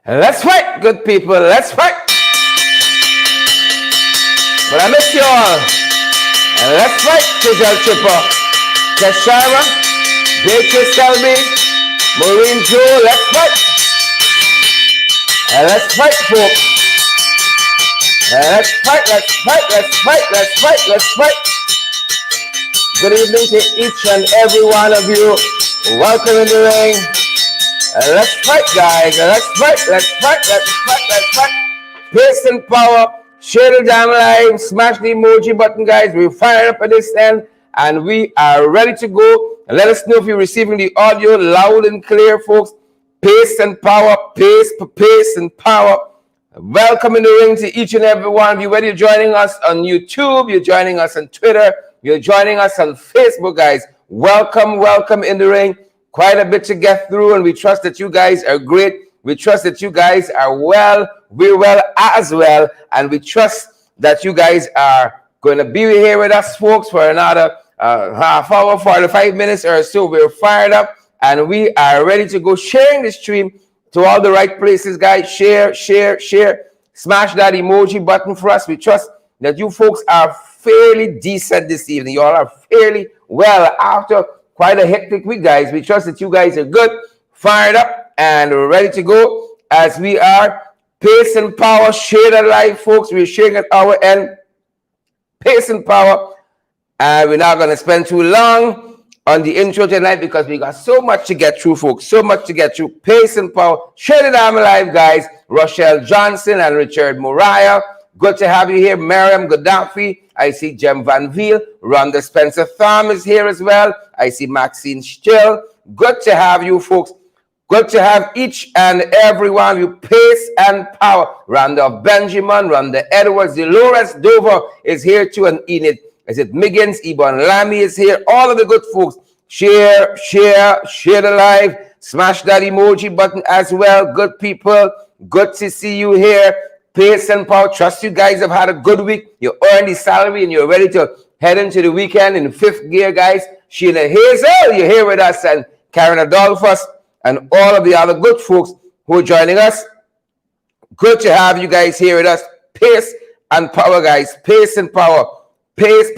Let's fight, good people. Let's fight. But I miss you all. And let's fight, Chisel Chipper, Keshara, Beatrice Selby, Maureen Joe. Let's fight. And let's fight, folks. And let's fight, let's fight, let's fight, let's fight, let's fight. Good evening to each and every one of you. Welcome in the ring. And let's fight, guys. And let's fight, let's fight, let's fight, let's fight. Pace and power. Share the damn live. Smash the emoji button, guys. We're fired up at this end. And we are ready to go. And let us know if you're receiving the audio loud and clear, folks. Pace and power. Pace and power. Welcome in the ring to each and every one of you. Whether you're joining us on YouTube, you're joining us on Twitter, you're joining us on Facebook, guys. Welcome in the ring. Quite a bit to get through, and we trust that you guys are great. We trust that you guys are well. We're well as well, and we trust that you guys are going to be here with us, folks, for another half hour, 45 minutes or so. We're fired up, and we are ready to go, sharing the stream to all the right places, guys. Share. Smash that emoji button for us. We trust that you folks are fairly decent this evening. You all are fairly well after quite a hectic week, guys. We trust that you guys are good, fired up, and ready to go as we are. Pace and power. Share that live, folks. We're sharing at our end. Pace and power. And we're not going to spend too long on the intro tonight because we got so much to get through, folks. So much to get through. Pace and power. Share the damn live, guys. Rochelle Johnson and Richard Moriah. Good to have you here. Miriam Gaddafi. I see Jem Van Veel. Rhonda Spencer Thom is here as well. I see Maxine Still. Good to have you, folks. Good to have each and every one of you. Pace and power. Randolph Benjamin, Rhonda Edwards, Dolores Dover is here too, and Enid. Is it Miggins? Ebon Lamy is here. All of the good folks. Share the live. Smash that emoji button as well. Good people. Good to see you here. Pace and power. Trust you guys have had a good week. You earned the salary and you're ready to head into the weekend in fifth gear, guys. Sheila Hazel, you're here with us, and Karen Adolphus, and all of the other good folks who are joining us. Good to have you guys here with us. Pace and power, guys. Pace and power. Pace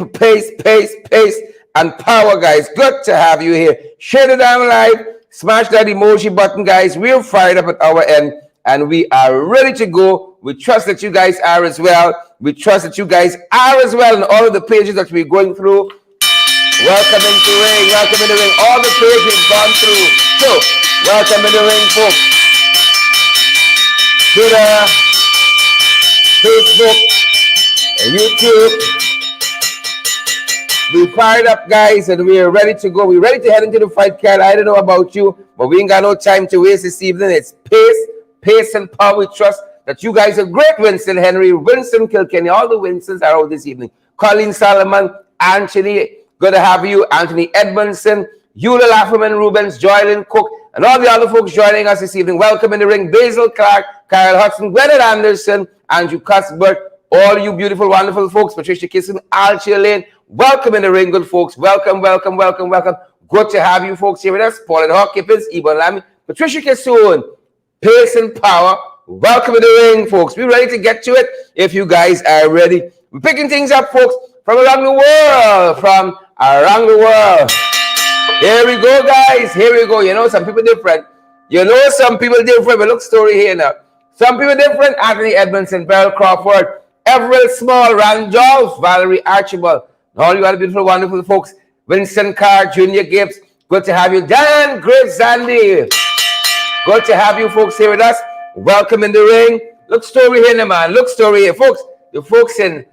and power, guys. Good to have you here. Share the damn live. Smash that emoji button, guys. We're fired up at our end, and we are ready to go. We trust that you guys are as well. We trust that you guys are as well in all of the pages that we're going through. Welcome into the ring. Welcome in the ring. All the pages gone through. So, welcome in the ring, folks. Twitter, Facebook, YouTube. We fired up, guys, and we are ready to go. We're ready to head into the fight, Cal. I don't know about you, but we ain't got no time to waste this evening. It's pace and power. We trust that you guys are great. Winston Henry, Winston Kilkenny, all the Winstons are out this evening. Colleen Solomon, Anthony, good to have you. Anthony Edmondson, Eula Lafferman, Rubens, Joylyn Cook, and all the other folks joining us this evening. Welcome in the ring. Basil Clark, Kyle Hudson, Gwyneth Anderson, Andrew Cuthbert, all you beautiful, wonderful folks. Patricia Kisson, Alchia Lane. Welcome in the ring, good folks. Welcome. Good to have you folks here with us. Paul and Hawkins, Ebon Lamy, Patricia Kisson, Pace and power. Welcome in the ring, folks. We're ready to get to it if you guys are ready. We're picking things up, folks, from around the world. Here we go, guys. Here we go. You know, some people different. But look, story here now. Some people different. Anthony Edmondson, Beryl Crawford, Everett Small, Randolph, Valerie Archibald. All you other beautiful, wonderful folks. Winston Carr, Junior Gibbs. Good to have you. Dan Graves Zandy. Good to have you folks here with us. Welcome in the ring. Look story here, man. Look story here, folks. The folks in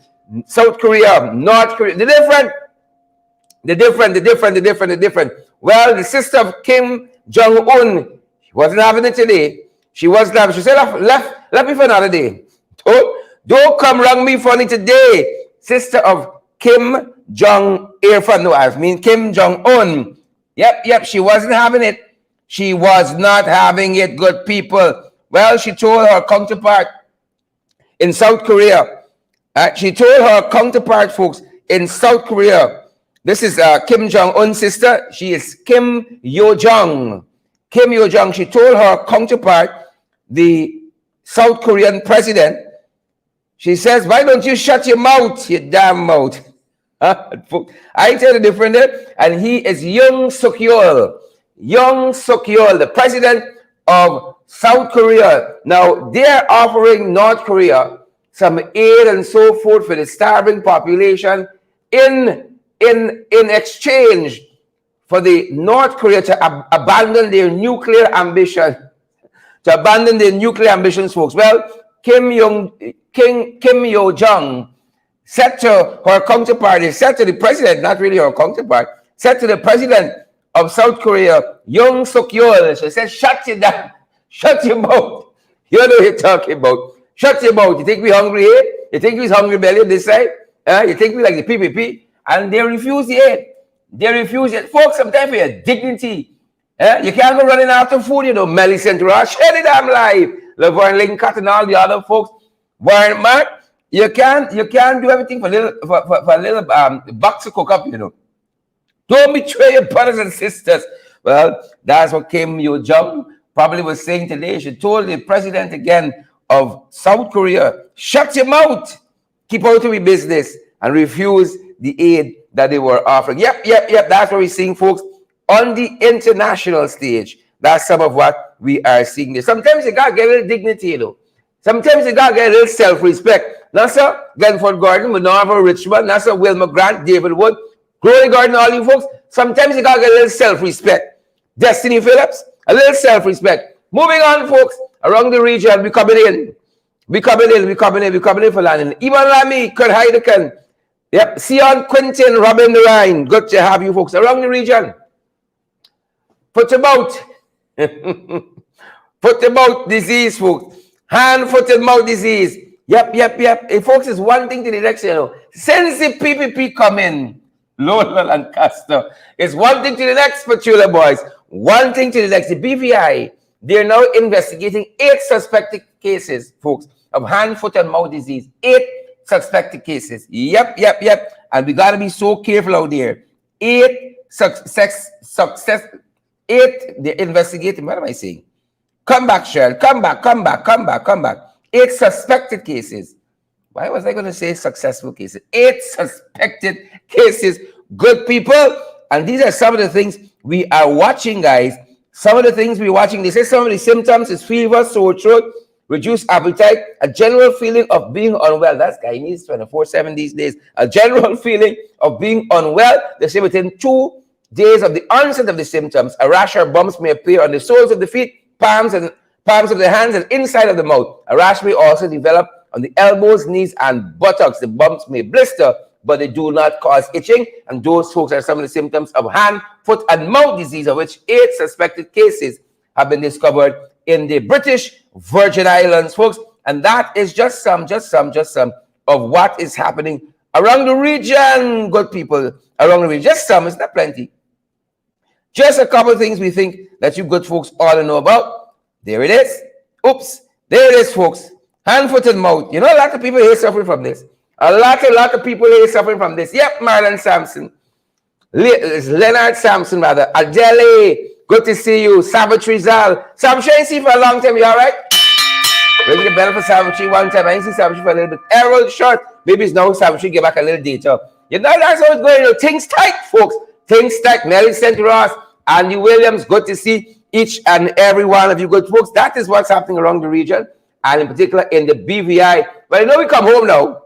South Korea, North Korea. The different. Well, the sister of Kim Jong-un, she wasn't having it today. She said, left me for another day. Don't come wrong me funny today. Sister of Kim Jong-il. No, I mean Kim Jong-un. Yep, she wasn't having it. She was not having it, good people. Well, she told her counterpart in South Korea. Folks, in South Korea. This is Kim Jong-un's sister. She is Kim Yo-jong. She told her counterpart, the South Korean president. She says, why don't you shut your mouth, you damn mouth? I tell the different there. And he is Yoon Suk Yeol. Yoon Suk Yeol, the president of South Korea. Now, they're offering North Korea some aid and so forth for the starving population in exchange for the North Korea to abandon their nuclear ambition. To abandon their nuclear ambitions, folks. Well, Kim Yo-jong said to her counterpart, said to the president, not really her counterpart, said to the president of South Korea, Yoon Suk Yeol, she said, shut your down, shut your mouth. You know what you're talking about. Shut your mouth. You think we hungry here? You think we's hungry belly on this side? You think we like the PPP? And they refuse the aid. They refuse it. Folks, sometimes for your dignity, you can't go running after food, you know, Millicent Ross, share the damn life. Laverne Lincoln and all the other folks. Warren Mark, you can't do everything for a little box to cook up, you know. Don't betray your brothers and sisters. Well, that's what Kim Yo-jong probably was saying today. She told the president again of South Korea, shut your mouth, keep out of your business, and refuse the aid that they were offering. Yep. That's what we're seeing, folks, on the international stage. That's some of what we are seeing there. Sometimes you gotta get a little dignity, you know. Sometimes you gotta get a little self-respect. Now, sir, Glenford Gordon, Minerva Richmond, now, sir, Wilma Grant, David Wood, Glory Gordon, all you folks. Sometimes you gotta get a little self-respect. Destiny Phillips, a little self-respect. Moving on, folks, around the region, we coming in. We coming in for landing. Ivan Lamy, Kurt Heideken, yep, Sion Quintin, Robin Ryan. Good to have you folks around the region. Foot to mouth. Foot to mouth disease, folks. Hand, foot, and mouth disease. Yep. Hey, folks, is one thing to the next, you know. Since the PPP come in, Lowell and Castor, it's one thing to the next, Petula boys. One thing to the next. The BVI, they're now investigating 8 suspected cases, folks, of hand, foot, and mouth disease. 8 suspected cases. Yep. And we got to be so careful out there. 8 they're investigating. What am I saying? Come back, Cheryl. Come back. 8 suspected cases. Why was I going to say successful cases? 8 suspected cases. Good people. And these are some of the things we are watching, guys. Some of the things we're watching. They say some of the symptoms is fever, sore throat, reduced appetite, a general feeling of being unwell. That's Guyanese 24/7 these days. A general feeling of being unwell. They say within 2 days of the onset of the symptoms, a rash or bumps may appear on the soles of the feet, palms of the hands, and inside of the mouth. A rash may also develop on the elbows, knees, and buttocks. The bumps may blister, but they do not cause itching. And those folks are some of the symptoms of hand, foot, and mouth disease, of which 8 suspected cases have been discovered in the British Virgin Islands, folks. And that is just some of what is happening around the region, good people, around the region. Just some, it's not plenty. Just a couple of things we think that you good folks ought to know about. There it is. Oops. There it is, folks. Hand, foot, and mouth. You know, a lot of people here suffering from this. A lot of people here suffering from this. Yep, Marlon Sampson. Leonard Sampson, rather. Adele, good to see you. Savitri Zal. Savitri, I see for a long time. You all right? Ring the bell for Savitri one time. I ain't see Savitri for a little bit. Errol Short. Maybe it's now Savitri get back a little data. You know, that's how it's going. You know, things tight, folks. Things tight. Millicent Ross, Andy Williams. Good to see each and every one of you good folks. That is what's happening around the region, and in particular in the BVI. But you know, we come home now.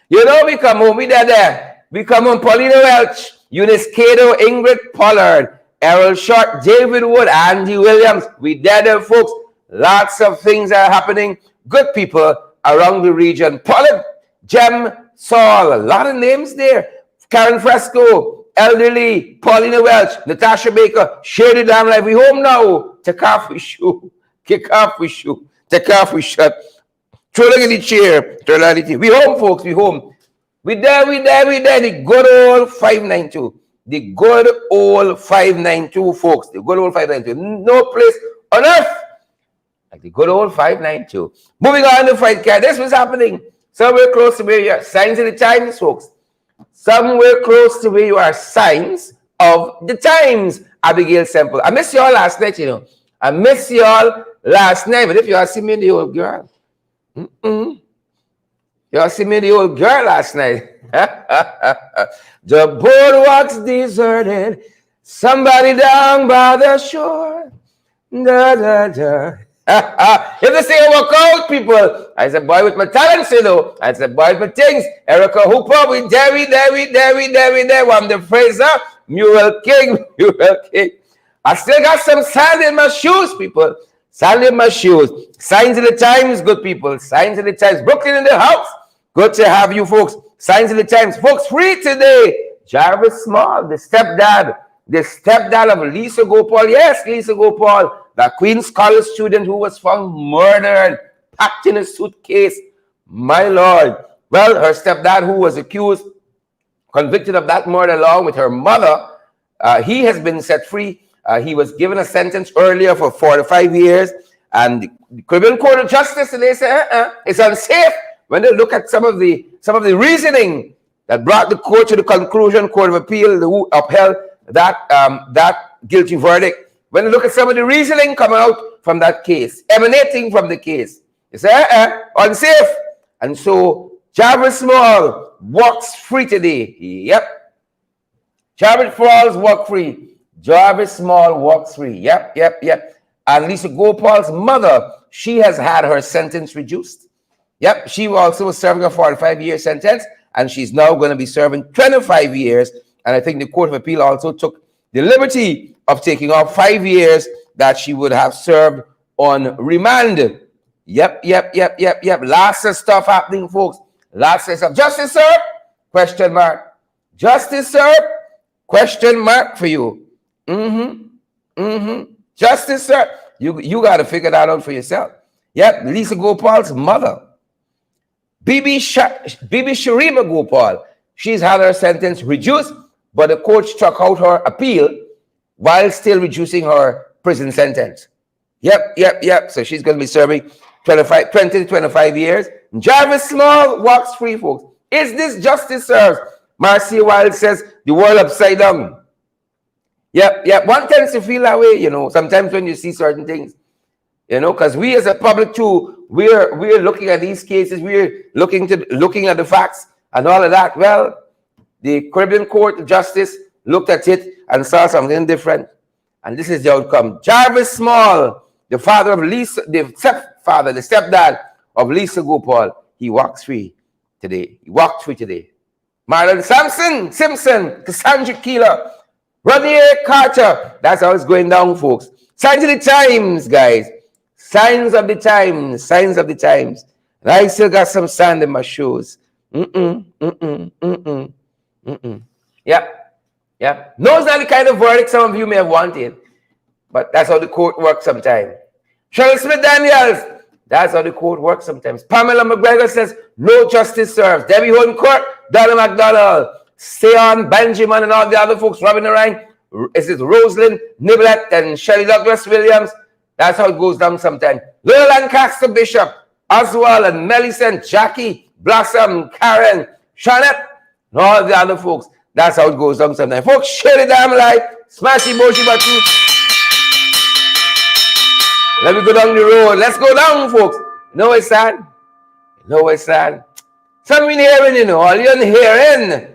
You know, we come home. We there. We come home. Paulina Welch, Eunice Cato, Ingrid Pollard, Errol Short, David Wood, Andy Williams. We there, folks. Lots of things are happening. Good people around the region. Paulette, Jem Saul, a lot of names there. Karen Fresco, Elderly, Paulina Welch, Natasha Baker, Share the Damn Life. We home now. Take off we shoe. Kick off we shoe. Take off we shut. Throw it in the chair. We home, folks. We home. We there. The good old 592. The good old 592, folks. The good old 592. No place on earth like the good old 592. Moving on to fight cat. This was happening somewhere close to where you are. Signs of the times, folks. Somewhere close to where you are. Signs of the times. Abigail Semple. I missed you all last night, you know. I miss you all last night. But if you see me the old girl, you see me the old girl last night. The boardwalk's deserted. Somebody down by the shore. Da, da, da. If they say work out, people, I said, boy with my talents, you know. I said, boy with my things. Erica Hooper with Derry. I'm the Fraser, Mural King. I still got some sand in my shoes, people. Sand in my shoes. Signs of the times, good people. Signs of the times. Brooklyn in the house. Good to have you, folks. Signs of the times. Folks, free today. Jarvis Small, the stepdad of Lisa Gopal. Yes, Lisa Gopal. The Queen's College student who was found murdered, packed in a suitcase. My Lord. Well, her stepdad, who was accused, convicted of that murder along with her mother, he has been set free. He was given a sentence earlier for 4 to 5 years. And the Caribbean Court of Justice, they say, it's unsafe. When they look at some of the reasoning that brought the court to the conclusion, Court of Appeal, who upheld that guilty verdict. When you look at some of the reasoning coming out from that case, emanating from the case, you say, unsafe. And so Jarvis Small walks free today. Yep. Jarvis Falls walk free. Jarvis Small walks free. Yep. And Lisa Gopal's mother, she has had her sentence reduced. Yep. She also was serving a 45-year sentence, and she's now going to be serving 25 years. And I think the Court of Appeal also took the liberty of taking off 5 years that she would have served on remand. Yep. Lots of stuff happening, folks. Lots of stuff. Justice served? Question mark. Justice served? Question mark for you. Justice served? You got to figure that out for yourself. Yep. Lisa Gopal's mother, Bibi Sharima Gopal, she's had her sentence reduced, but the court struck out her appeal while still reducing her prison sentence. Yep. So she's going to be serving 20 to 25 years. Jarvis Small walks free, folks. Is this justice served? Marcia Wilde says the world upside down. Yep. One tends to feel that way, you know, sometimes when you see certain things, you know, because we as a public too, we're looking at these cases, we're looking at the facts and all of that. Well, the Caribbean Court of Justice looked at it and saw something different. And this is the outcome. Jarvis Small, the father of Lisa, the stepdad of Lisa Gopal, he walks free today. Marlon Simpson, Cassandra Keeler, Rodney Carter. That's how it's going down, folks. Signs of the times, guys. Signs of the times. And I still got some sand in my shoes. Yep. No, it's not the kind of verdict some of you may have wanted, but that's how the court works sometimes. Cheryl Smith Daniels, that's how the court works sometimes. Pamela McGregor says, no justice served. Debbie Hodencourt, Donna McDonald, Sean Benjamin, and all the other folks rubbing around. Is it Rosalind Niblett and Shelley Douglas Williams? That's how it goes down sometimes. Little Lancaster Bishop, Oswald and Millicent, Jackie, Blossom, Karen, Shanette, and all the other folks. That's how it goes down sometimes. Folks, share the damn light. Smash the emoji button. Let me go down the road. Let's go down, folks. You know it's sad? Something hearing, you know. All you're hearing.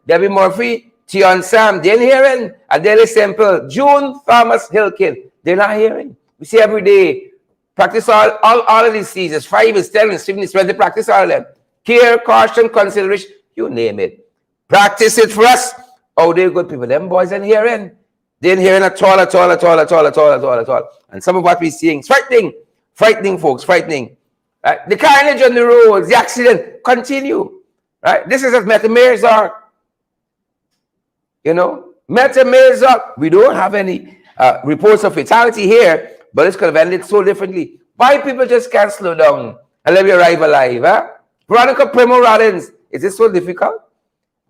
Debbie Murphy, Tion Sam, they're hearing. A Daily Simple, June Thomas Hilkin. They're not hearing. We see every day. Practice all of these seasons. 5 is 10 is 15 is 20. Practice all of them. Care, caution, consideration. You name it. Practice it for us. Oh, they're good people. Them boys ain't hearing. They ain't hearing at all. And some of what we're seeing is frightening, folks, frightening. Right? The carnage on the roads, the accident, continue. Right? This is at Metamerzok. You know, Metamerzok. We don't have any reports of fatality here, but it's could have ended so differently. Why people just can't slow down and let me arrive alive? Huh? Veronica Primo Rollins, is this so difficult?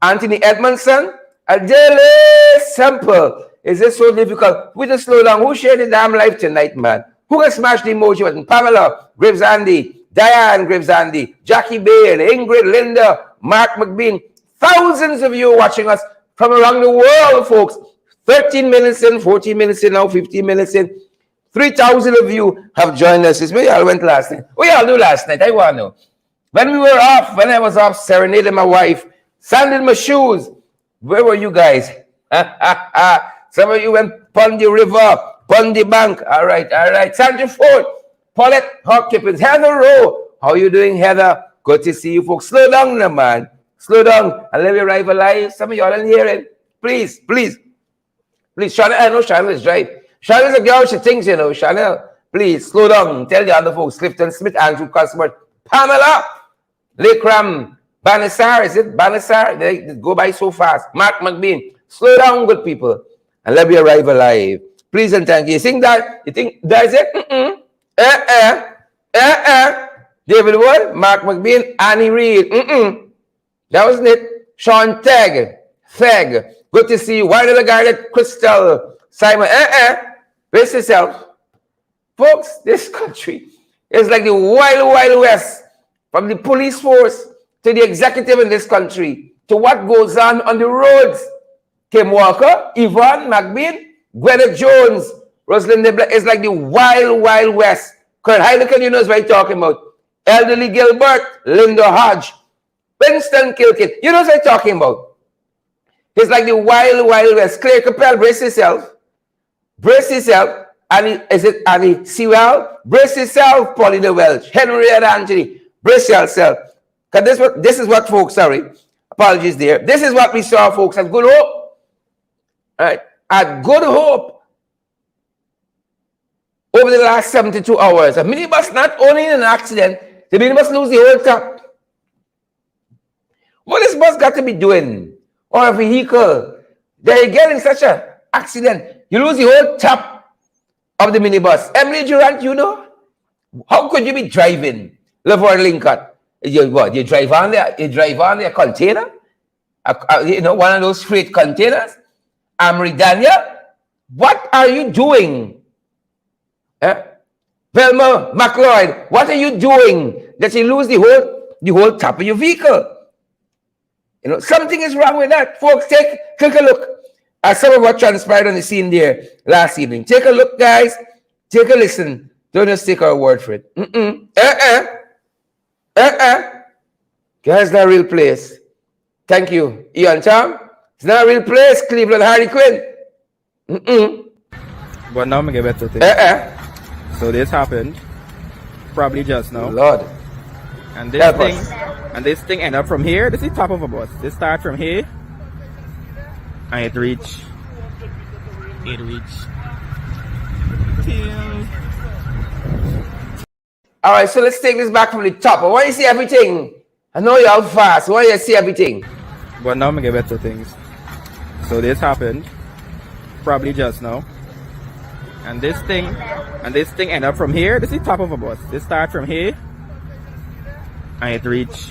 Anthony Edmondson, a Daily Simple. Is this so difficult? We just slow down. Who shared the damn life tonight, man? Who can smash the emoji button? Pamela, Graves Andy, Diane Graves Andy, Jackie Bale, Ingrid, Linda, Mark McBean. Thousands of you watching us from around the world, folks. 13 minutes in, 14 minutes in now, 15 minutes in. 3,000 of you have joined us. Where y'all went last night? What y'all do last night? I want to know. When I was off serenading my wife, sanding my shoes, where were you guys? Some of you went on the river, on the bank. All right. Sand your phone. Paulette Hopkins, Heather Rowe. How you doing, Heather? Good to see you folks. Slow down now, man. Slow down and let me arrive alive. Some of y'all didn't hear it. Please. Chanel, I know Chanel is right. Chanel is a girl, she thinks, you know. Chanel, please, slow down. Tell the other folks, Clifton Smith, Andrew Cuthbert, Pamela, Lekram, Banasar, is it Banasar? They go by so fast. Mark McBean, slow down, good people, and let me arrive alive. Please and thank you. You think that? You think that's it? David Wood, Mark McBean, Annie Reid. That wasn't it. Sean Feg. Good to see you. Why did the guy that Crystal Simon? Brace yourself. Folks, this country is like the wild, wild west. From the police force to the executive in this country to what goes on the roads. Kim Walker, Yvonne McBean, Gwyneth Jones, Rosalind DeBlanc. It's like the wild, wild west. Kurt Heineken, you know what I'm talking about. Elderly Gilbert, Linda Hodge, Winston Kilkin. You know what I'm talking about. It's like the wild, wild west. Claire Capel, brace yourself. Annie, is it Annie Sewell? Brace yourself, Paulina Welch, Henrietta Anthony. Brace yourself. Because this is what folks, sorry. Apologies there. This is what we saw, folks, at Good Hope. All right. At Good Hope. Over the last 72 hours. A minibus not only in an accident, the minibus lose the whole top. What this bus got to be doing? Or a vehicle. They get in such an accident. You lose the whole top of the minibus. Emily Durant, you know? How could you be driving? Laverne Lincoln. You drive on there? You drive on there, container? One of those freight containers? Amri Daniel? What are you doing? Velma McLeod, what are you doing that you lose the whole top of your vehicle? You know, something is wrong with that. Folks, take a look at some of what transpired on the scene there last evening. Take a look, guys. Take a listen. Don't just take our word for it. Guys, not a real place. Thank you. Ian Tom. It's not a real place, Cleveland Harry Quinn. But now I'm going to get better things. So this happened probably just now. Lord. And this thing end up from here. This is top of a bus. This start from here. And it reach. All right, so let's take this back from the top. I want you to see everything. I know you're out fast. I want you to see everything. But now I'm going to get better things. So this happened probably just now. And this thing end up from here. This is top of a bus. This start from here. And it reach.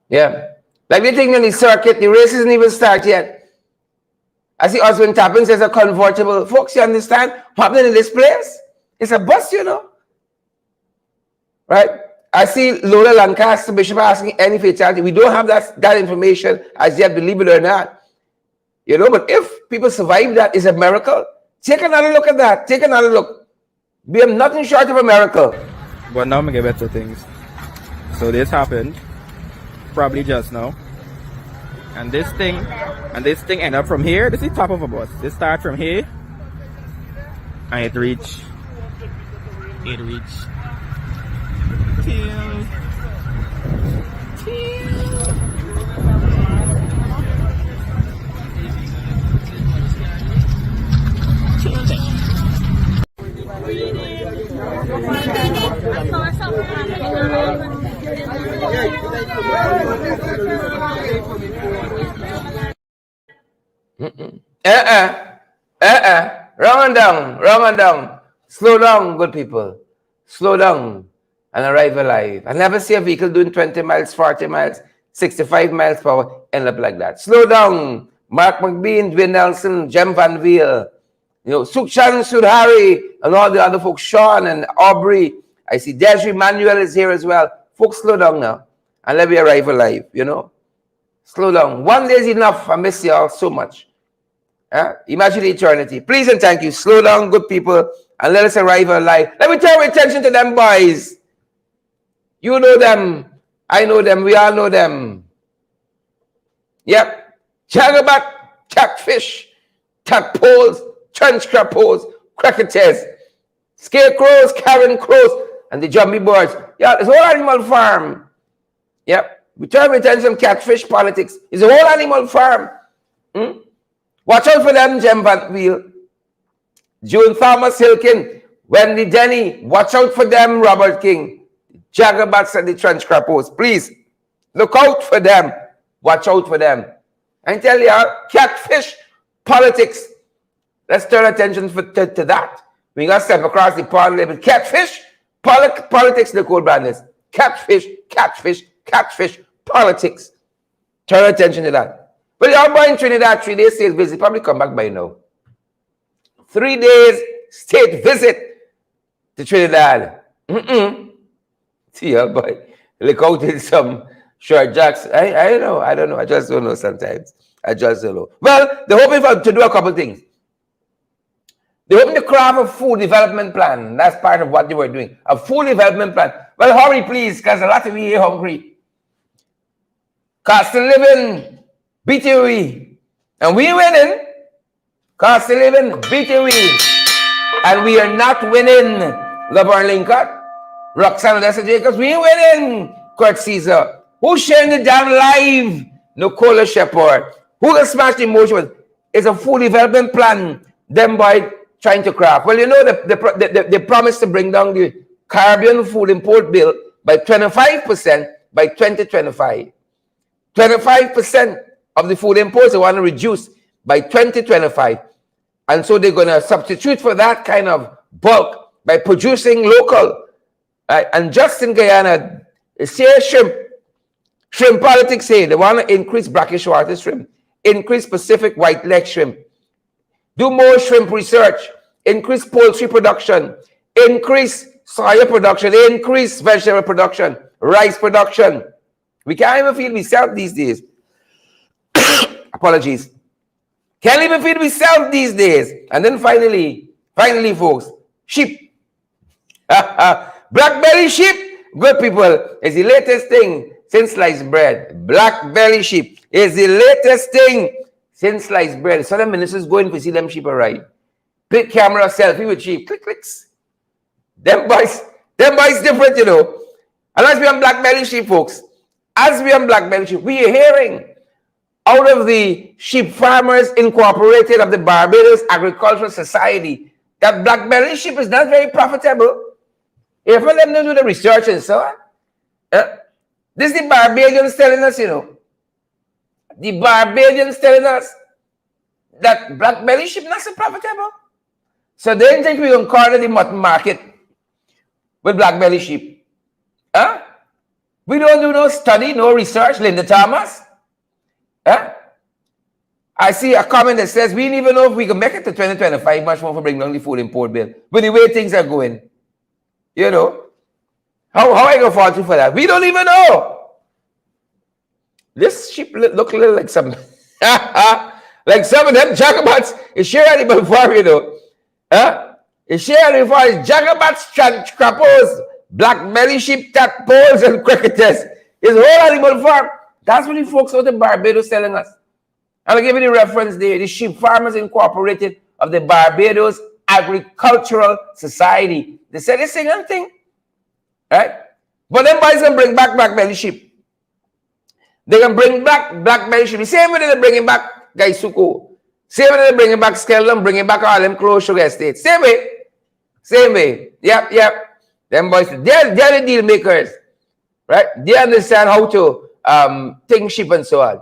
Yeah. Like the thing on the circuit, the race isn't even started yet. I see Oswald Tapping says a convertible. Folks, you understand what's happening in this place? It's a bus, you know. Right? I see Lola Lancaster Bishop asking any fatality. We don't have that information as yet, believe it or not. You know, but if people survive that, it's a miracle. Take another look at that. Take another look. We have nothing short of a miracle. But now I'm going to get better things. So this happened probably just now. And this thing end up from here. This is top of a bus. This start from here. And it reach. Wrong and down. Slow down, good people. Slow down. and arrive alive. I never see a vehicle doing 20 miles, 40 miles, 65 miles per hour, end up like that. Slow down. Mark McBean, Dwayne Nelson, Jem Van Veal, Sukshan Sudhari, and all the other folks, Sean and Aubrey. I see Desiree Manuel is here as well. Folks, slow down now, and let me arrive alive, Slow down. One day is enough. I miss y'all so much. Imagine eternity. Please and thank you. Slow down, good people, and let us arrive alive. Let me turn our attention to them boys. You know them. I know them. We all know them. Yep. Jaggerback, catfish, tadpoles, trench crapos, cricketers, scarecrows, carrion crows, and the jumpy birds. Yeah, it's a whole animal farm. Yep. We turn our attention to catfish politics. It's a whole animal farm. Watch out for them, Jem Van Veal. June Thomas Hilkin, Wendy Denny. Watch out for them, Robert King. Jaggerbats and the trench crapos. Please, look out for them. Watch out for them. I tell you, catfish politics. Let's turn attention to that. We got to step across the pond a little bit. Catfish politics, Nicole Brandis. Catfish, catfish, catfish politics. Turn attention to that. But y'all boy in Trinidad, 3 days state visit. Probably come back by now. 3 days state visit to Trinidad. See y'all boy. Look out in some short jacks. I don't know. I just don't know sometimes. I just don't know. Well, they're hoping to do a couple things. They're hoping to craft a food development plan. That's part of what they were doing. A food development plan. Well, hurry, please, because a lot of we here hungry. Cost of living, beating we. And we winning. Cost of living, beating we. And we are not winning. Laverne Lincoln, Roxanne Odessa Jacobs, we ain't winning. Kurt Caesar. Who's sharing the damn live? Nicola Shepard. Who can smash the emotion? It's a full development plan. Them by trying to craft. Well, they promised to bring down the Caribbean food import bill by 25% by 2025. 25% of the food imports they want to reduce by 2025. And so they're going to substitute for that kind of bulk by producing local. And just in Guyana, say shrimp politics say they want to increase brackish water shrimp, increase Pacific white leg shrimp, do more shrimp research, increase poultry production, increase soya production, increase vegetable production, rice production. We can't even feed ourselves these days. Apologies. Can't even feed ourselves these days. And then finally, folks, sheep. Black belly sheep, good people, is the latest thing since sliced bread. Black belly sheep is the latest thing since sliced bread. So the ministers going to see them sheep ride. Click camera selfie with sheep. Click, clicks. Them boys different, And as we on black belly sheep, folks, as we on black belly sheep, we are hearing out of the Sheep Farmers Incorporated of the Barbados Agricultural Society that black belly sheep is not very profitable. If for them to do the research and so on. This is the Barbadians telling us, The Barbadians telling us that black belly sheep not so profitable. So they didn't think we can corner the mutton market with black belly sheep. We don't do no study, no research, Linda Thomas. I see a comment that says we didn't even know if we can make it to 2025, much more for bringing down the food import bill. But the way things are going, how I go fault you for that? We don't even know. This sheep look a little like some, like some of them jagabats. It's sure animal farm, It's sure animal farm. It's jagabats, crapos, black belly sheep, tadpoles, and cricketers. It's a whole animal farm. That's what the folks out in Barbados telling us. And I'll give you the reference there. The Sheep Farmers Incorporated of the Barbados Agricultural Society. They said the same thing. Right? But them boys can bring back black belly sheep. They can bring back black belly sheep. The same way they're bringing back Gaisuko. Same way they're bringing back Skeldon, bringing back all them Crow Sugar Estates. Same way. Same way. Yep. Them boys, they're the deal makers. Right? They understand how to think sheep and so on.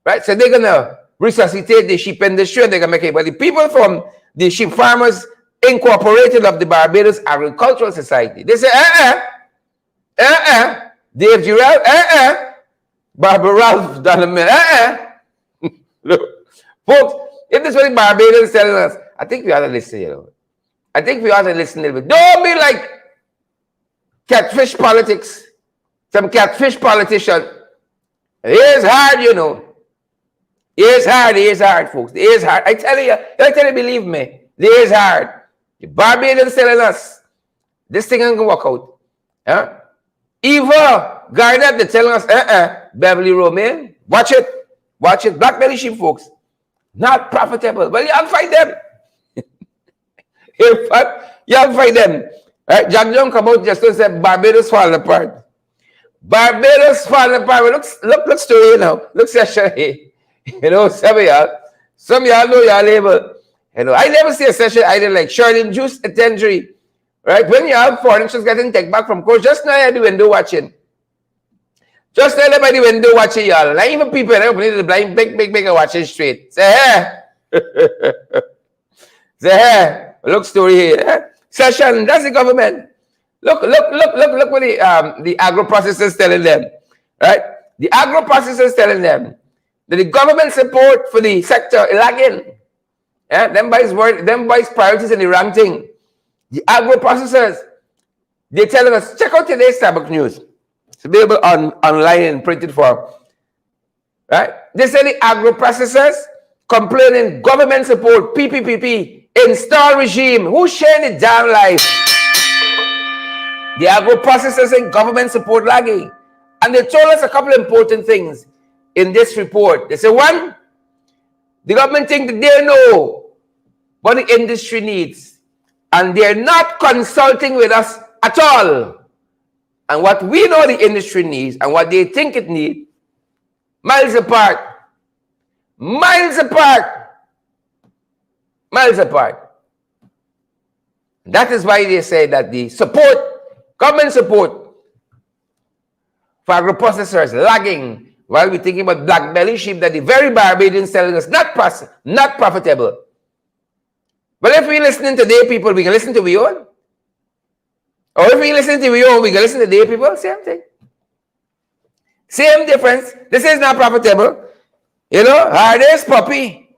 Right? So they're going to resuscitate the sheep industry and they're going to make it. But the people from the Sheep Farmers Incorporated of the Barbados Agricultural Society. They say, Dave Girard, Barbara Ralph Donovan, Look, folks, if this is what the Barbadians telling us, I think we ought to listen, I think we ought to listen a little bit. Don't be like catfish politics, some catfish politician. It is hard, It is hard, folks. It is hard. I tell you, believe me, it is hard. The Barbadians telling us this thing ain't gonna work out. Huh? Eva Garnett, they're telling us, Beverly Romaine, watch it. Black belly sheep, folks, not profitable. Well, you have to fight them. In fact, you have to fight them. Right? Jack Young come out just to say Barbados falling apart. Barbados falling apart. Look story now. Look session here. Some of y'all know y'all label. I never see a session either like Shirley Juice Attendry. Right? When you have foreigners getting take back from court, just now you're the window watching. Just now by the window watching y'all. And even people opening the blind, big watching straight. Say, hey. Say, hey. Look story here. Session, that's the government. Look what the agro-processors telling them. Right? The agro-processors telling them that the government support for the sector is lagging. Them boys priorities in the wrong thing. The agro-processors, they're telling us, check out today's Starbucks news. It's available online and printed form. Right? They say the agro-processors complaining government support, PPPP, install regime. Who's sharing the damn life? The agro-processors and government support lagging. And they told us a couple of important things in this report. They say, one, the government think that they know what the industry needs. And they're not consulting with us at all. And what we know the industry needs and what they think it needs, miles apart. Miles apart. Miles apart. That is why they say that the support, government support for agro-processors lagging while we're thinking about black belly sheep that the very Barbadians telling us not profitable. But if we're listening to their people, we can listen to our own. Or if we listen to our own, we can listen to their people. Same thing. Same difference. This is not profitable. Hard as puppy.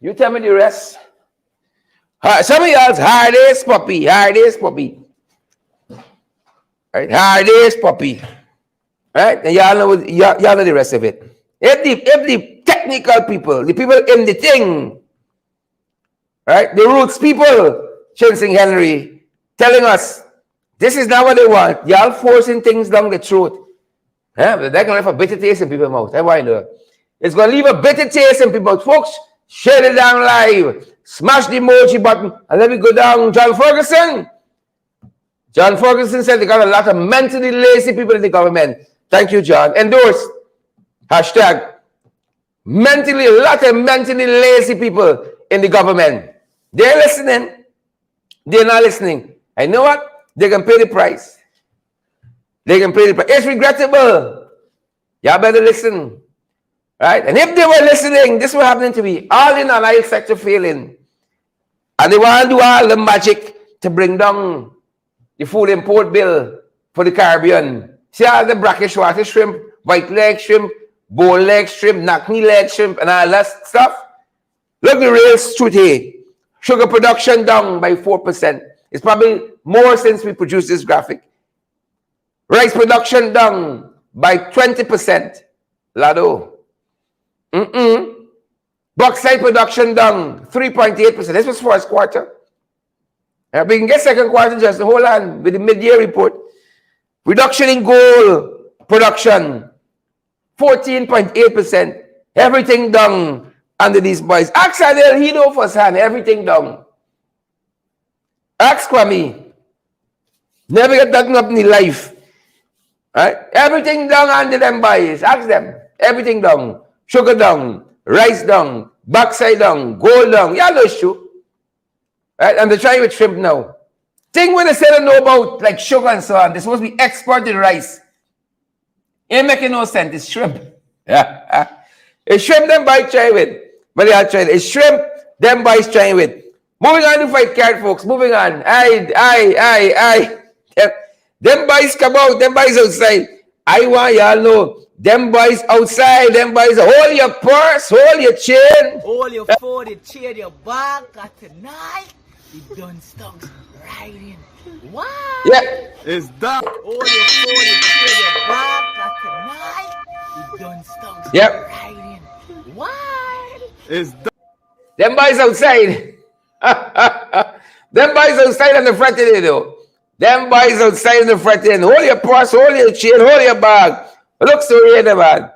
You tell me the rest. Some of y'all's hard as puppy. Right? Hard as puppy. Right? And y'all know the rest of it. If the technical people, the people in the thing, right? The roots people, Chensing Henry, telling us, this is not what they want. Y'all forcing things down the throat. But they're going to leave a bitter taste in people's mouth. That's why I know. It's going to leave a bitter taste in people's mouth. Folks, share it down live. Smash the emoji button and let me go down. John Ferguson said they got a lot of mentally lazy people in the government. Thank you, John. Endorse. Hashtag. A lot of mentally lazy people in the government. They're listening. They're not listening. And you know what? They can pay the price. It's regrettable. Y'all better listen. Right? And if they were listening, this was happening to me. All in the allied sector failing. And they want to do all the magic to bring down the food import bill for the Caribbean. See all the brackish water shrimp, white leg shrimp, bowl leg shrimp, knock-knee leg shrimp, and all that stuff. Look the real truth here. Sugar production down by 4%. It's probably more since we produced this graphic. Rice production down by 20%. Lado. Bauxite production down 3.8%. This was first quarter. We can get second quarter just hold on with the mid-year report. Reduction in gold production 14.8%. Everything down under these boys. Ask Adel, he know firsthand, everything down. Ask Kwame. Never get that up in the life. Right? Everything down under them boys. Ask them. Everything down. Sugar down. Rice down. Bauxite down. Gold down. Yeah, those true. Right? And they're trying with shrimp now. Thing when they say they know about like sugar and so on, they're supposed to be exporting rice. Ain't making no sense. It's shrimp. Yeah. It's shrimp them boys trying with. But they are trying. It's shrimp them boys trying with. Moving on to fight card, folks. Moving on. Aye. Them boys come out. Them boys outside. I want y'all know. Them boys outside. Them boys hold your purse, hold your chain. Hold your phone, your chain, your bag. Cause tonight, we done stocks riding. What? Yeah. It's done. Hold your phone, your chain, your bag. Cause tonight, we done stocks Yep. riding. What? It's done. Them boys outside. Them boys outside on the front end, though. Them boys outside on the front end. Hold your purse, hold your chain, hold your bag. Look so here, man.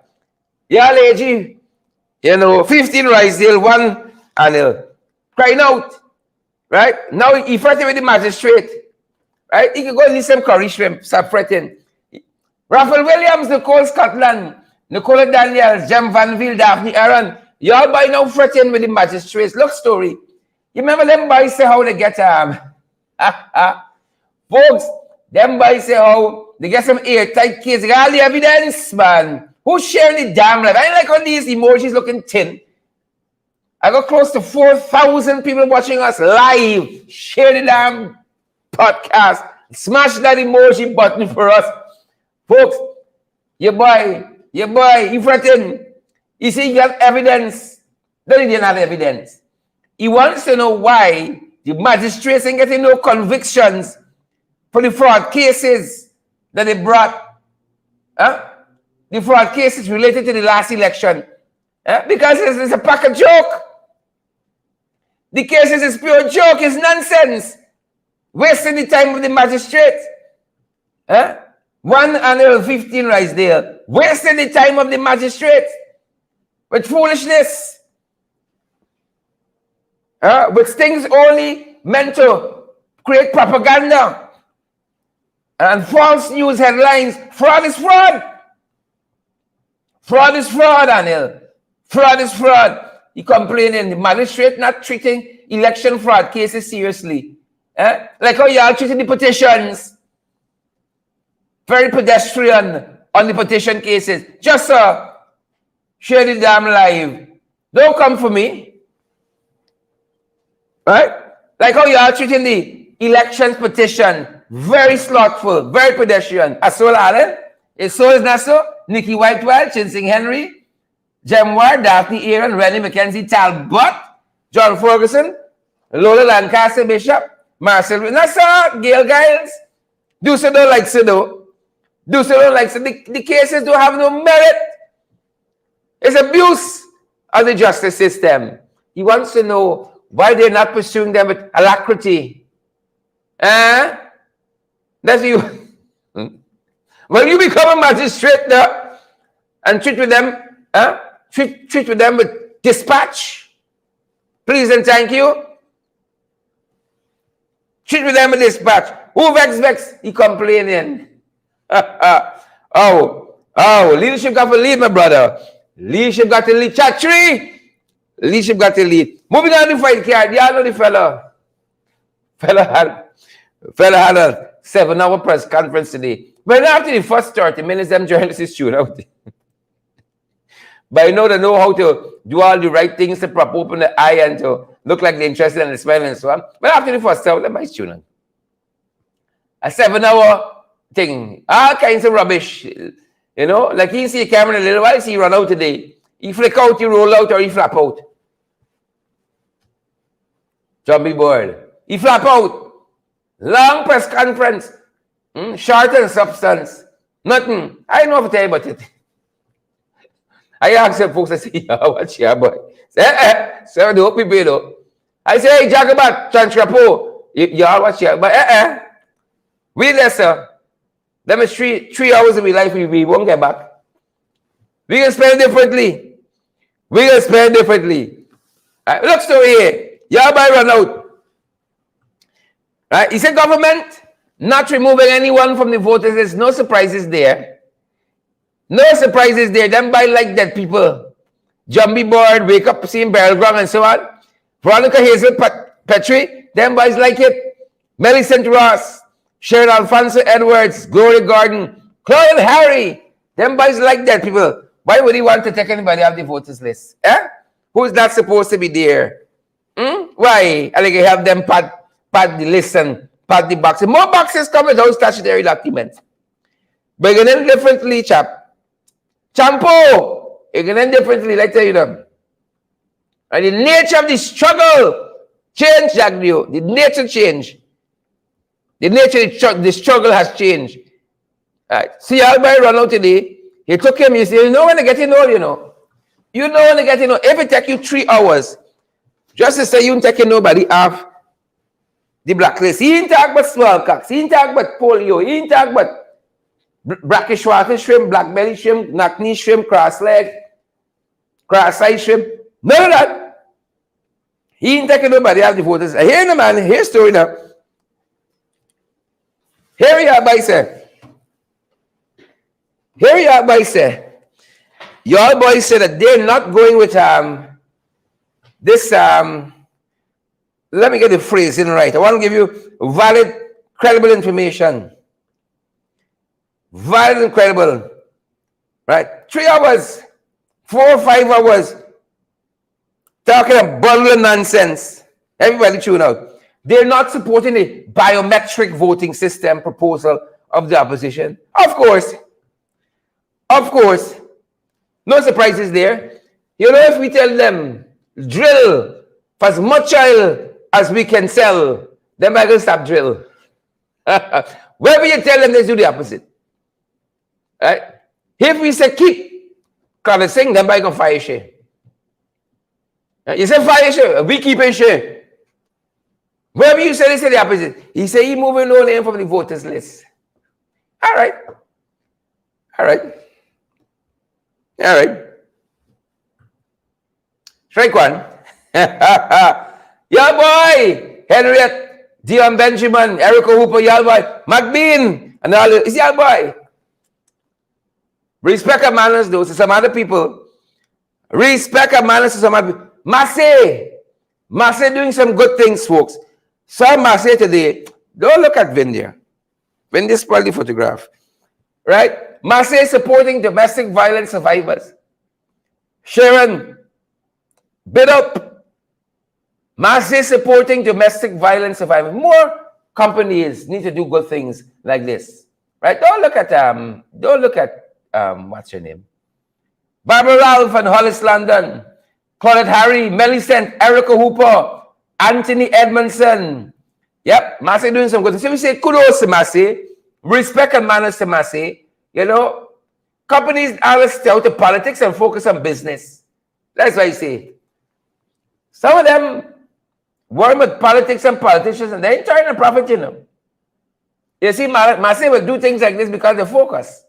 Yeah, lady. 15 Risedale, 1 Anil. Crying out. Right? Now he fretting with the magistrate. Right? He can go and listen curry shrimp. Stop fretting. Raphael Williams, Nicole Scotland, Nicola Daniels, Jem Vanville, Daphne Aaron. Y'all by now fretting with the magistrates. Look story. You remember them boys say how they get folks, them boys say how they get some airtight case. They got all the evidence, man. Who's sharing the damn life? I ain't like all these emojis looking thin. I got close to 4,000 people watching us live. Share the damn podcast. Smash that emoji button for us. Folks, your boy, he fretting. You see, he got evidence. No, he didn't have evidence. He wants to know why the magistrates ain't getting no convictions for the fraud cases that they brought. The fraud cases related to the last election. Because it's a pack of joke. The cases is pure joke. It's nonsense. Wasting the time of the magistrates. 1 Annual 15 Risedale. Wasting the time of the magistrates. With foolishness. With things only meant to create propaganda. And false news headlines. Fraud is fraud. Fraud is fraud, Anil. Fraud is fraud. He complaining. The magistrate not treating election fraud cases seriously. Like how y'all treating the petitions. Very pedestrian on the petition cases. Just share the damn live. Don't come for me. Right? Like how y'all treating the elections petition. Very slothful, very pedestrian. Asol Allen, so is not so. Nikki Whitewell, Chinsing Henry, Jem Ward, Daphne Aaron, Rennie McKenzie, Talbot, John Ferguson, Lola Lancaster Bishop, Marcel, not so, Gail Giles. Do so don't like so though. Do so don't like so. The cases don't have no merit. It's abuse of the justice system. He wants to know why they're not pursuing them with alacrity. That's you. Well, you become a magistrate now and treat with them, treat with them with dispatch. Please and thank you. Treat with them with dispatch. Who vex? He complaining. Leadership got to lead, my brother. Leadership got to lead. Chatri. Leadership got to lead. Moving on to fight card. Y'all know the fella. Fella had a 7-hour press conference today. But after the first 30 minutes, them journalists shoot out. But they know how to do all the right things to prop open the eye and to look like they're interested in the smell and so on. But after the first hour, they might shoot out. A 7-hour thing. All kinds of rubbish. Like he see a camera in a little while, see he run out today. He flick out, he roll out, or he flap out. Jumpy board. He flap out. Long press conference. Short and substance. Nothing. I know what to tell you about it. I asked some folks, I say, what's your boy? So the hope people though. I say, hey, Jagabat, Chantrapo, y'all watch your boy. We lesser. That means 3 hours of my life we won't get back. We can spend differently. Look story here. Y'all boy run out. Right? He said government not removing anyone from the voters. There's no surprises there. Them by like that people. Jumbie board, wake up, seeing barrel ground and so on. Veronica Hazel Petrie, them boys like it. Millicent Ross, Sharon Alfonso Edwards, Gloria Gordon, Chloe Harry. Them boys like that people. Why would he want to take anybody off the voters list? Who's not supposed to be there? Why? I think you have them pad the list and pad the boxes. More boxes come without statutory documents. But you can end differently, chap. Champo! You can end differently, let's tell you them. And the nature of the struggle change, Jagdio. The nature change. The nature of the struggle has changed. Right. See, Albert run out today. He took him, you see, you know when they get in all, you know. You know when they get in all. If it take you 3 hours, just to say you ain't taking nobody off the blacklist. He ain't talk about smallpox. He ain't talk about polio. He ain't talk about brackish water shrimp, black belly shrimp, knock-knee shrimp, cross-leg, cross-eye shrimp. None of that. He ain't taking nobody off the voters. Here the man, here's story now. Here we are, by say. Here we are, by say. Your boys said that they're not going with this let me get the phrase in right. I want to give you valid, credible information. Valid and credible. Right? 3 hours, 4 or 5 hours talking a bundle of nonsense. Everybody tune out. They're not supporting the biometric voting system proposal of the opposition. Of course. Of course. No surprises there. You know, if we tell them, drill for as much oil as we can sell, then we're going to stop drill. Wherever you tell them, they do the opposite. Right? If we say keep caressing, then we're going to fire share. You say fire share, we keep it share. Wherever you say, they say the opposite. He say he moving no name from the voters list. All right. All right. All right. Strike one. Yeah, boy. Henriette, Dion Benjamin, Erica Hooper, y'all boy. McBean, and all is y'all boy. Respect and manners, though, to some other people. Respect and manners to some other people. Massey doing some good things, folks. Saw Massey today. Don't look at Vin there. Vin just spoiled the photograph. Right? Massey supporting domestic violence survivors. Sharon, bid up. Massey supporting domestic violence survivors. More companies need to do good things like this. Right? Don't look at what's your name? Barbara Ralph and Hollis London. Claudette Harry, Millicent, Erica Hooper, Anthony Edmondson. Yep, Massey doing some good things. So we say kudos to Massey. Respect and manners to Massey. You know, companies always stay out of politics and focus on business. That's why I say. Some of them worry about politics and politicians and they ain't trying to profit, you know. You see, Massey will do things like this because they focus.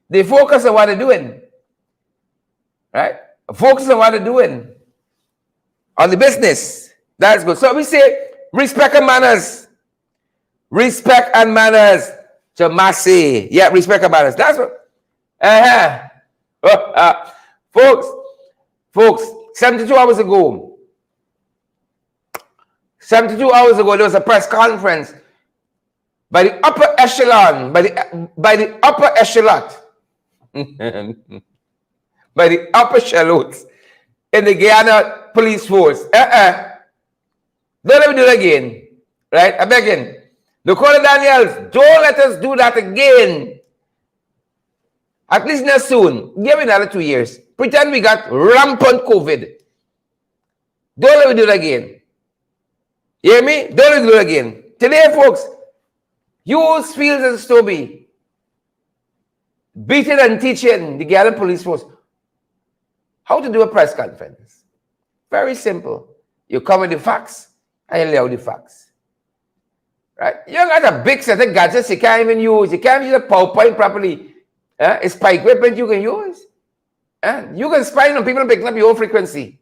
They focus on what they're doing. Right? Focus on what they're doing. On the business. That's good. So we say respect and manners. Respect and manners to Massey. Yeah, respect and manners. That's what. Folks, 72 hours ago, there was a press conference by the upper echelon, by the upper echelon, by the upper echelons in the Guyana police force. Don't let me do it again. Right? I'm begging. Nicola Daniels, don't let us do that again. At least not soon. Give me another 2 years. Pretend we got rampant COVID. Don't let me do it again. You hear me? Don't let me do it again. Today, folks, use Fields and Stobie beating and teaching the Guyana police force how to do a press conference. Very simple. You come with the facts and you lay out the facts. Right? You got a big set of gadgets you can't even use. You can't use a PowerPoint properly. It's spy equipment you can use. You can spy on people picking up your own frequency.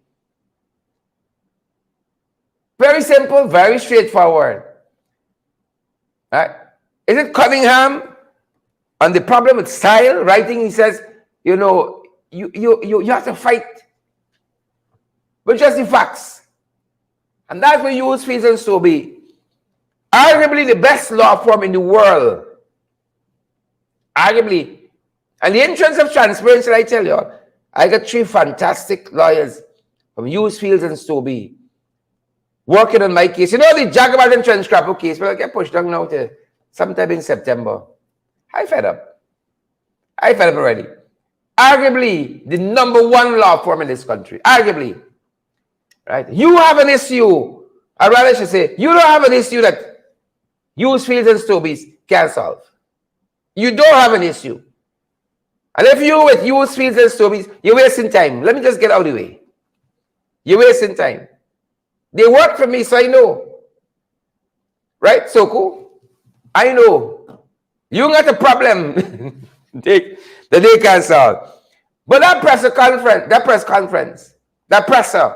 Very simple, very straightforward. Right? Is it Cunningham on the problem with style writing? He says, you know, you have to fight with just the facts. And that's what you use Fields and Stobie. Arguably the best law firm in the world. Arguably. And the entrance of transparency, I tell you, I got 3 fantastic lawyers from Hughes, Fields and Stobie. working on my case. You know the Jagabat and Trench Crapper case, but I get pushed down now to sometime in September. I fed up. I fed up already. Arguably the #1 law firm in this country. Arguably. Right? You have an issue. I'd rather should say, you don't have an issue that Hughes, Fields, and Stobies can't solve. You don't have an issue. And if you with Hughes, Fields, and Stobies, you're wasting time. Let me just get out of the way. You're wasting time. They work for me, so I know. Right, Soko? I know. You got a problem that they can't solve. But that press conference, that presser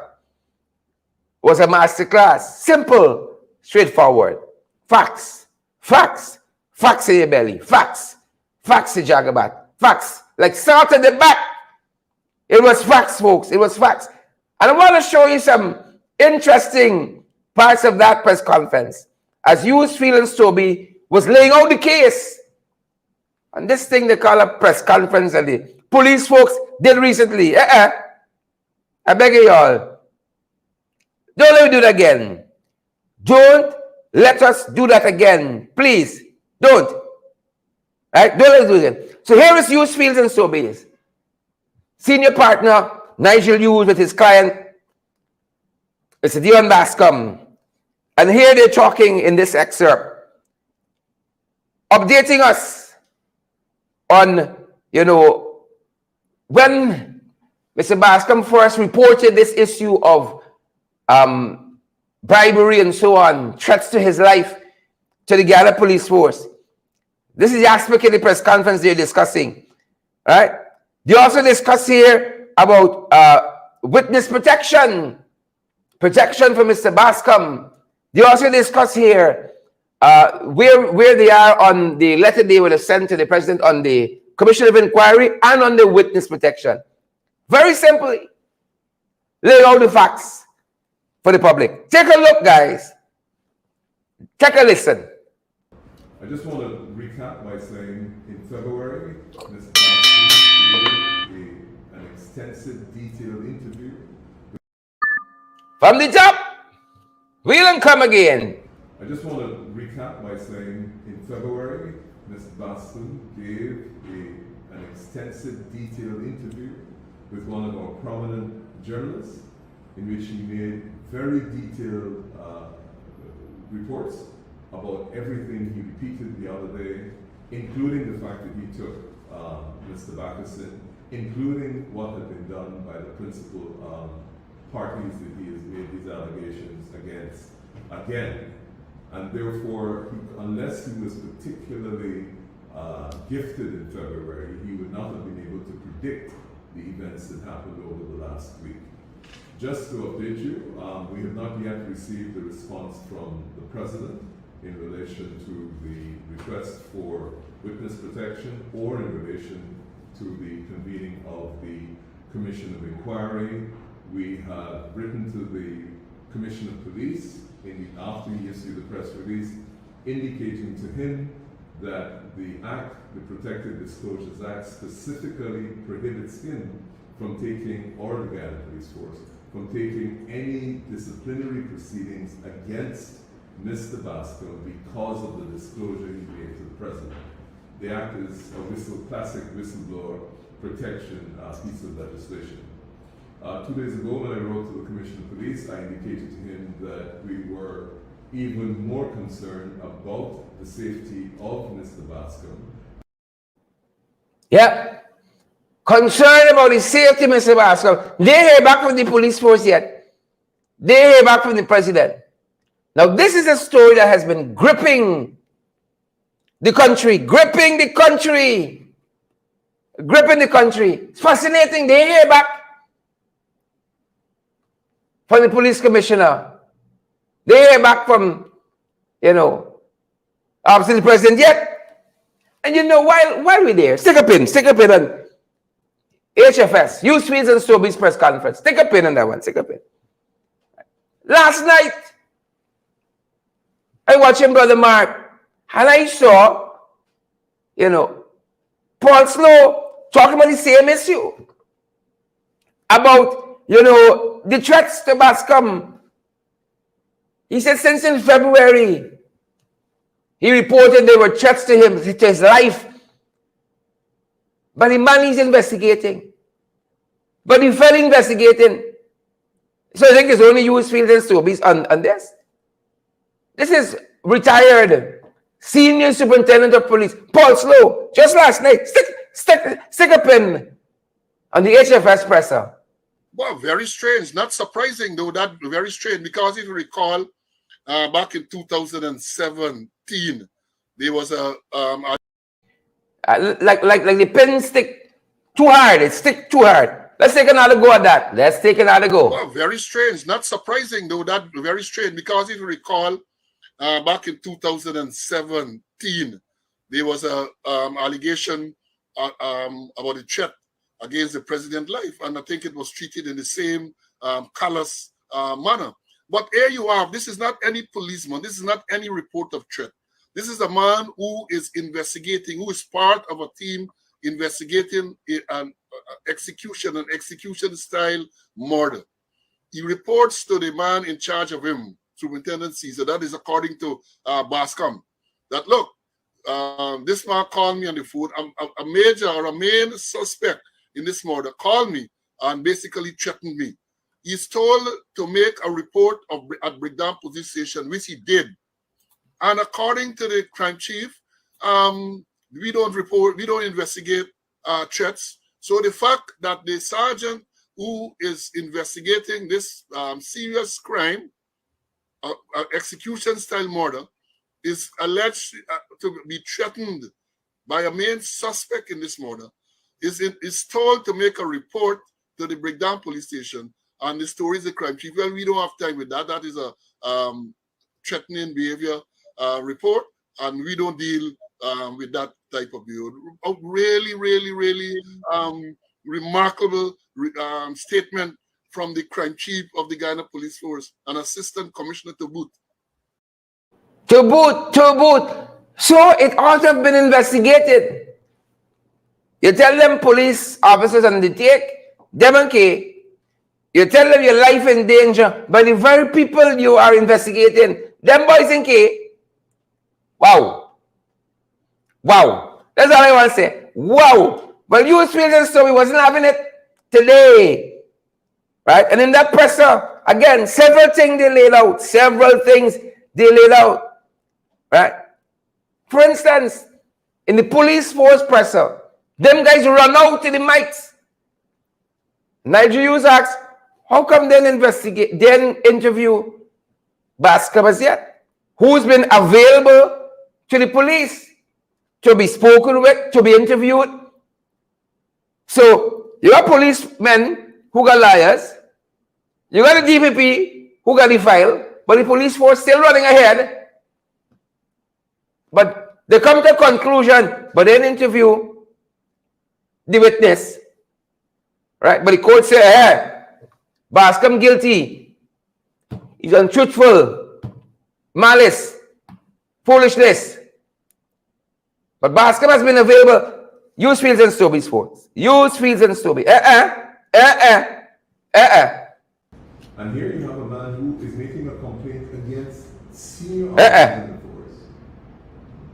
was a masterclass. Simple, straightforward. Facts. Facts. Facts in your belly. Facts. Facts in Jagabat. Facts. Like salt in the back. It was facts, folks. It was facts. And I want to show you some interesting parts of that press conference. As Hughes, Field, and Stobie was laying out the case. And this thing they call a press conference and the police folks did recently. I beg you all. Don't let me do that again. Don't let us do that again. Please. Don't. Right? Don't let us do it again. So here is Hughes, Fields, and Stobies. Senior partner, Nigel Hughes, with his client, Mr. Dion Bascom. And here they're talking in this excerpt, updating us on, when Mr. Bascom first reported this issue of bribery and so on, threats to his life, to the Ghana police force. This is the aspect of the press conference they're discussing. Right? They also discuss here about witness protection. Protection for Mr. Bascom. They also discuss here where they are on the letter they will have sent to the president on the Commission of Inquiry and on the witness protection. Very simply, lay out the facts for the public. Take a look, guys. Take a listen. I just want to recap by saying in February, Mr. Bascom gave an extensive, detailed interview. From the top, we don't come again. I just want to recap by saying in February, Mr. Bascom gave an extensive, detailed interview with one of our prominent journalists in which he made very detailed reports about everything he repeated the other day, including the fact that he took Mr. Backerson, including what had been done by the principal parties that he has made these allegations against again. And therefore, unless he was particularly gifted in February, he would not have been able to predict the events that happened over the last week. Just to update you, we have not yet received a response from the President in relation to the request for witness protection or in relation to the convening of the Commission of Inquiry. We have written to the Commissioner of Police after he issued the press release, indicating to him that the Act, the Protected Disclosures Act, specifically prohibits him from taking, or the Ghana Police Force, from taking any disciplinary proceedings against Mr. Bascom because of the disclosure he made to the President. The Act is a classic whistleblower protection piece of legislation. 2 days ago, when I wrote to the Commissioner of Police, I indicated to him that we were even more concerned about the safety of Mr. Bascom. Yeah. Concerned about the safety of Mr. Bascom. They hear back from the police force yet. They hear back from the president. Now, this is a story that has been gripping the country. Gripping the country. Gripping the country. It's fascinating. They hear back from the police commissioner. They hear back from, obviously the president yet. And while we're there, stick a pin on HFS, Hughes, Fields, and Stobies press conference. Stick a pin on that one. Stick a pin. Last night, I watched him, Brother Mark, and I saw, Paul Snow talking about the same issue. About, the threats to Bascom He said since in February, he reported there were threats to him, to his life. But the man is investigating. But he fell investigating. So I think it's only used Fields and Stobies on this. This is retired Senior Superintendent of Police, Paul Slow, just last night. Stick a pin on the HFS Presser. Well, very strange. Not surprising, though. That very strange, because if you recall, back in 2017, there was a like the pin stick too hard. It stick too hard. Let's take another go at that. Let's take another go. Well, very strange. Not surprising, though. That very strange, because if you recall, back in 2017, there was a allegation about a threat against the president's life, and I think it was treated in the same callous manner. But here you are. This is not any policeman. This is not any report of threat. This is a man who is investigating, who is part of a team investigating an execution-style murder. He reports to the man in charge of him, Superintendent Caesar. That is according to Bascom. That, look, this man called me on the phone. A major or a main suspect in this murder called me and basically threatened me. He's told to make a report at Breakdown Police Station, which he did. And according to the crime chief, we don't investigate threats. So the fact that the sergeant who is investigating this serious crime, execution-style murder, is alleged to be threatened by a main suspect in this murder, is told to make a report to the Breakdown Police Station, and the story is the crime chief. Well, we don't have time with that. That is a threatening behavior report, and we don't deal with that type of behavior. A really, really, really remarkable statement from the crime chief of the Guyana Police Force, an assistant commissioner to boot. To boot. So it ought to have been investigated. You tell them police officers on the take, them and K, you tell them your life in danger by the very people you are investigating. Them boys in K. Wow. That's all I want to say. Wow. But you Fields so we wasn't having it today. Right? And in that presser, again, several things they laid out. Right? For instance, in the police force presser, them guys run out to the mics. Nigel Hughes asks, how come they didn't interview Bascom as yet? Who's been available to the police to be spoken with, to be interviewed? So you got policemen who got liars, you got the DPP who got the file, but the police force still running ahead. But they come to a conclusion, but they didn't interview the witness. Right? But the court said, hey, Bascom guilty. He's untruthful, malice, foolishness. But Bascom has been available. Use Fields and Stobies force. Use Fields and Stobies. And here you have a man who is making a complaint against senior officers in the force.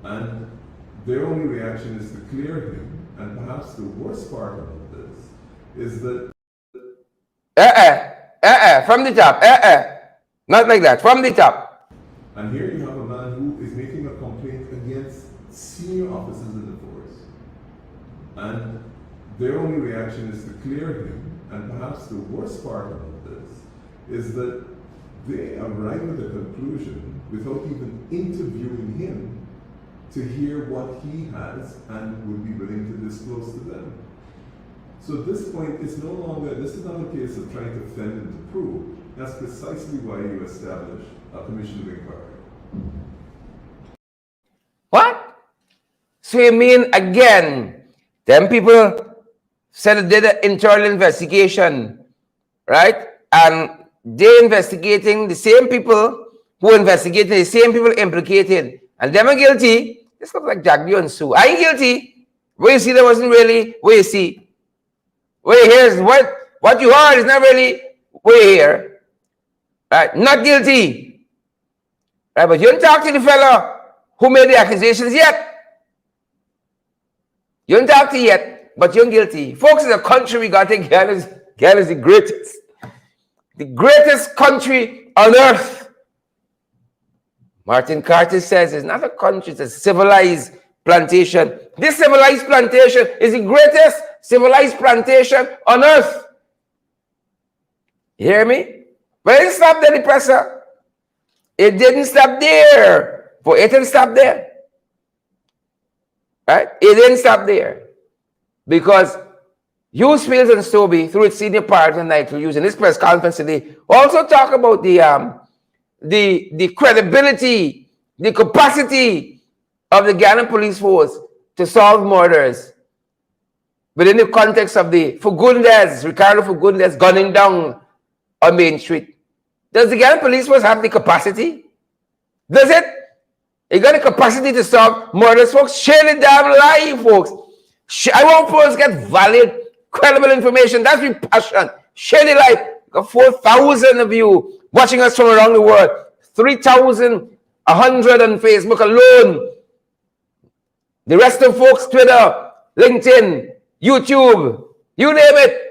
And their only reaction is to clear him. And perhaps the worst part of this is that from the top. Not like that. From the top. And here you have a man who is making a complaint against senior officers in the force. And their only reaction is to clear him. And perhaps the worst part of this is that they arrive at the conclusion without even interviewing him to hear what he has and would be willing to disclose to them. So at this point, it's no longer, this is not a case of trying to fend and to prove. That's precisely why you establish a commission of inquiry. What? So you mean, again, them people said they did an internal investigation, right? And they investigating the same people who investigated, the same people implicated, and them are guilty. This looks like Jack and Sue. I ain't guilty. Where you see there wasn't really, where you see. Where you hear is what you heard is not really where you hear. Right? Not guilty. Right? But you don't talk to the fellow who made the accusations yet. You don't talk to yet, but you're guilty. Folks, in the country, we got to think Ghana is the greatest. The greatest country on earth. Martin Carter says it's not a country, it's a civilized plantation. This civilized plantation is the greatest civilized plantation on earth. You hear me? But it didn't stop there, the presser. It didn't stop there. For it didn't stop there. Right? It didn't stop there. Because Hughes, Fields, and Stobie, through its senior partner, Nigel Hughes, in this press conference today, also talk about the credibility, the capacity of the Ghana police force to solve murders within the context of the Ricardo Fagundes gunning down on Main Street. Does the Ghana police force have the capacity? Does it? You got the capacity to solve murders, folks? Share the damn lie, folks. I want folks to get valid, credible information. That's my passion. Share the lie. Got 4,000 of you watching us from around the world. 3,100 on Facebook alone. The rest of folks, Twitter, LinkedIn, YouTube, you name it.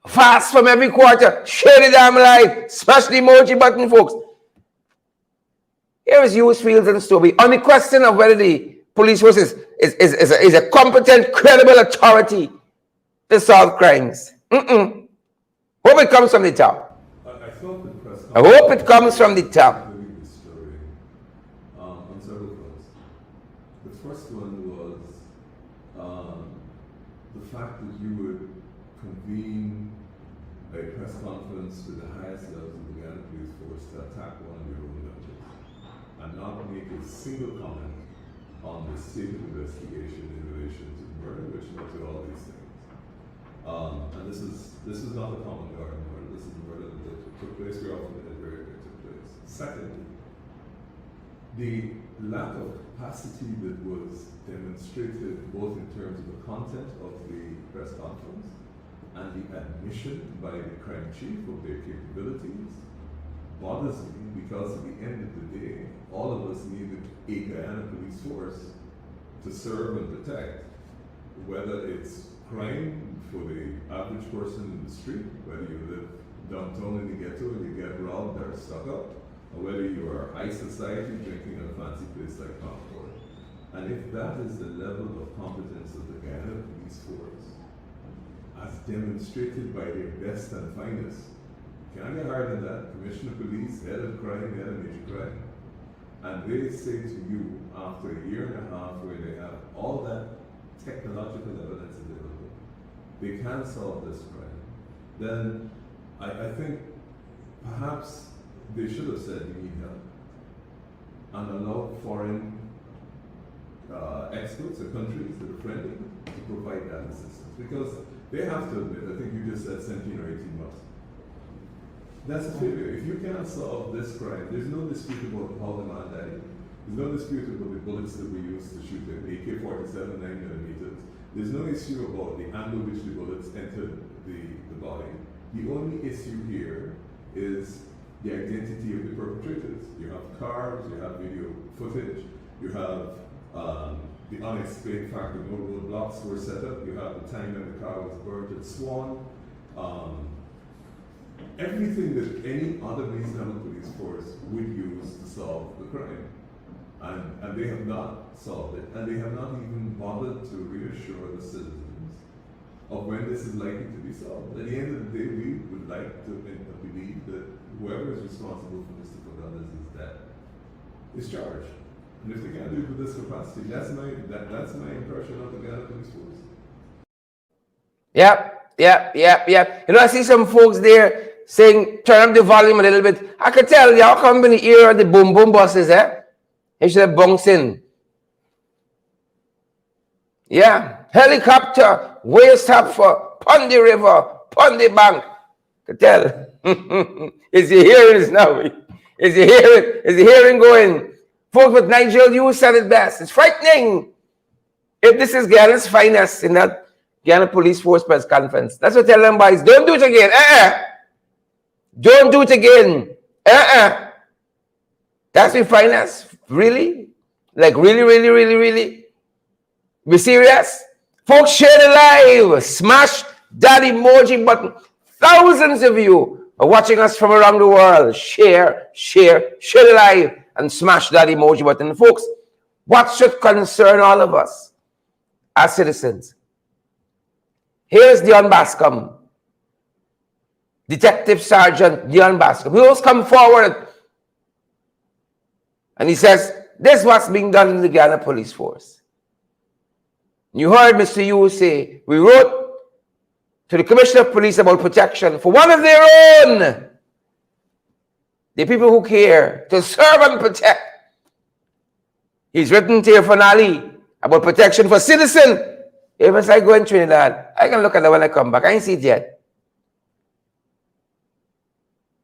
Fast from every quarter. Share the damn lie. Smash the emoji button, folks. Here is Hughes, Fields, and Stobie on the question of whether the police force is a competent, credible authority to solve crimes. Hope it comes from the top. I hope it comes from the top. On several fronts. The first one was the fact that you would convene a press conference with the highest levels of the Ghana police force to attack one of your own members and not make a single comment on the state of investigation in relation to murder, which led to all these things. And this is not a common garden murder. This is a murder that took place. We often did where it took place. Secondly, the lack of capacity that was demonstrated both in terms of the content of the press conference and the admission by the crime chief of their capabilities bothers me, because at the end of the day, all of us needed a Guyana police force to serve and protect, whether it's crime for the average person in the street, whether you live downtown in the ghetto and you get robbed or stuck up, or whether you are high society drinking in a fancy place like Concord. And if that is the level of competence of the Guyana police force, as demonstrated by their best and finest, can I get higher than that? Commissioner of Police, head of crime, head of major crime. And they say to you, after a year and a half where they have all that technological evidence available, they can't solve this crime, then I think perhaps they should have said you need help and allow foreign experts or countries that are friendly to provide that assistance. Because they have to admit, I think you just said 17 or 18 months. That's a failure. If you cannot solve this crime, there's no dispute about how the man died. There's no dispute about the bullets that we used to shoot him, AK-47 9mm. There's no issue about the angle which the bullets entered the body. The only issue here is the identity of the perpetrators. You have cars, you have video footage, you have the unexplained fact that no roadblocks were set up, you have the time that the car was burned at Swan. Everything that any other reasonable police force would use to solve the crime. And they have not solved it, and they have not even bothered to reassure the citizens of when this is likely to be solved. At the end of the day, we would like to believe that whoever is responsible for Mr. Fagundes' death is charged. And if they can't do it with this capacity, that's my impression of the Ghana police force. Yep. You know, I see some folks there saying, turn up the volume a little bit. I could tell y'all come in the ear of the boom boom buses, eh? They should have bouncing. Yeah. Helicopter, way stop for Pondy River, Pondy Bank. Could tell. Is the hearing now? Is the hearing going? Folks, but Nigel, you said it best. It's frightening. If this is Ghana's finest in that Ghana Police Force press conference, that's what I tell them, boys. Don't do it again. Don't do it again. That's what find us? Really? Like really, really, really, really? Be serious? Folks, share the live. Smash that emoji button. Thousands of you are watching us from around the world. Share the live and smash that emoji button. Folks, what should concern all of us as citizens? Here's Dion Bascom, Detective Sergeant Dion Bascom. He always come forward and he says, this is what's being done in the Guyana Police Force. You heard Mr. Yu say, we wrote to the Commissioner of Police about protection for one of their own. The people who care to serve and protect. He's written to Fanali about protection for citizens. Even as I go in Trinidad, I can look at that when I come back. I ain't see it yet.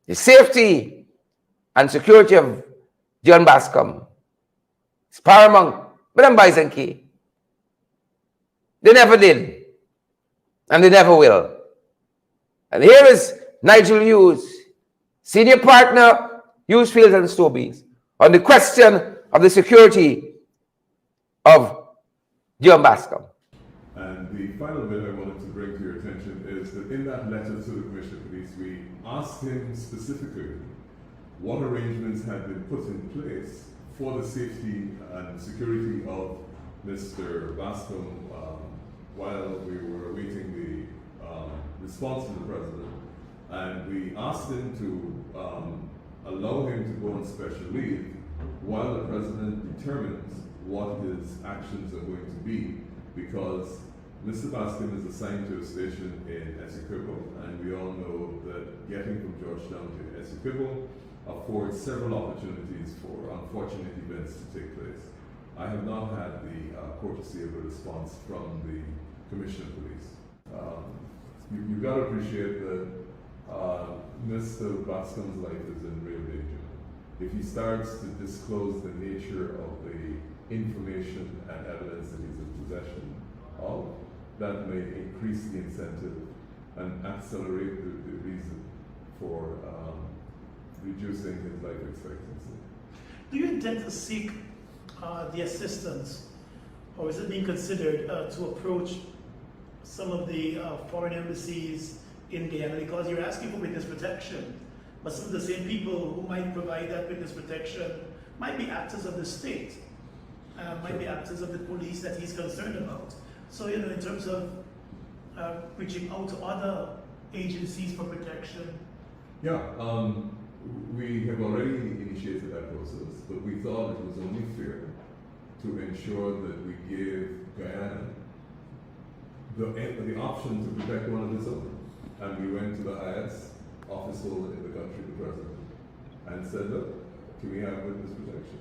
The safety and security of Dion Bascom is paramount. But I'm bison key. They never did. And they never will. And here is Nigel Hughes, senior partner, Hughes Fields and Stowbees, on the question of the security of Dion Bascom. And the final bit I wanted to bring to your attention is that in that letter to the Commissioner of Police, we asked him specifically what arrangements had been put in place for the safety and security of Mr. Bascom while we were awaiting the response from the President. And we asked him to allow him to go on special leave while the President determines what his actions are going to be, because Mr. Bascom is assigned to a station in Essequibo, and we all know that getting from Georgetown to Essequibo affords several opportunities for unfortunate events to take place. I have not had the courtesy of a response from the Commissioner of Police. You've got to appreciate that Mr. Bascom's life is in real danger. If he starts to disclose the nature of the information and evidence that he's in possession of, that may increase the incentive and accelerate the reason for reducing his life expectancy. Do you intend to seek the assistance, or is it being considered to approach some of the foreign embassies in Guyana, because you're asking for witness protection, but some of the same people who might provide that witness protection might be actors of the state, might be actors of the police that he's concerned about. So, you know, in terms of reaching out to other agencies for protection. Yeah, we have already initiated that process, but we thought it was only fair to ensure that we gave Guyana the option to protect one of its own. And we went to the highest office holder in the country, the President, and said, look, can we have witness protection?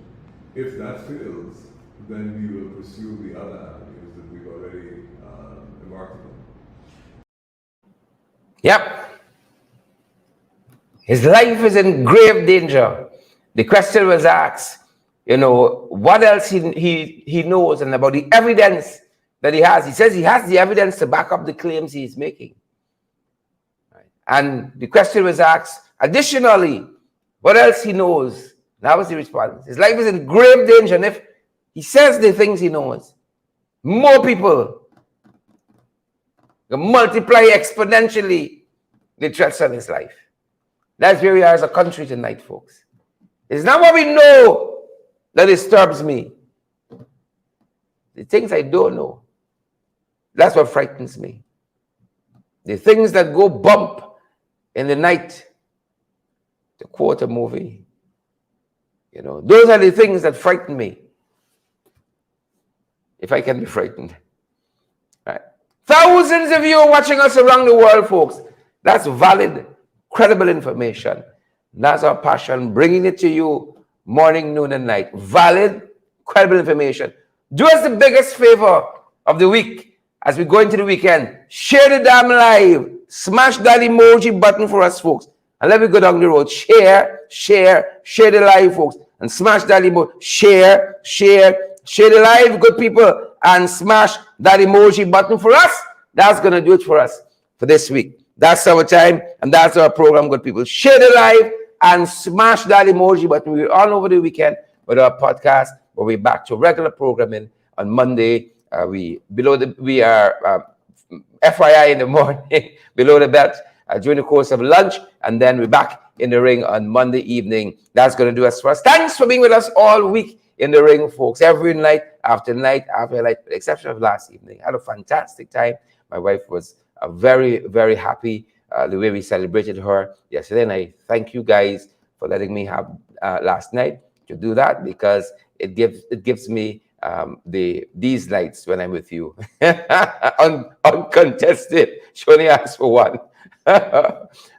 If that fails, then we will pursue the other avenues that we've already embarked on. Yep. His life is in grave danger. The question was asked, you know, what else he knows and about the evidence that he has. He says he has the evidence to back up the claims he's making. Right. And the question was asked, additionally, what else he knows? That was the response. His life is in grave danger, and if he says the things he knows, more people will multiply exponentially the threats on his life. That's where we are as a country tonight, folks. It's not what we know that disturbs me. The things I don't know, that's what frightens me. The things that go bump in the night, to quote a movie. You know, those are the things that frighten me. If I can be frightened. Right. Thousands of you are watching us around the world, folks. That's valid, credible information. That's our passion, bringing it to you morning, noon, and night. Valid, credible information. Do us the biggest favor of the week as we go into the weekend. Share the damn live. Smash that emoji button for us, folks. And let me go down the road. Share the live, folks. And smash that emoji. Share the live, good people. And smash that emoji button for us. That's going to do it for us for this week. That's our time, and that's our program, good people. Share the live and smash that emoji button. We're on over the weekend with our podcast, but we're back to regular programming on Monday. We are FYI in the morning, below the belt during the course of lunch, and then we're back in the ring on Monday evening. That's going to do us for us. Thanks for being with us all week in the ring, folks. Every night after night after night, with the exception of last evening. I had a fantastic time. My wife was very, very happy the way we celebrated her yesterday, and I thank you guys for letting me have last night to do that, because it gives me these nights when I'm with you. Uncontested. She only asked for one.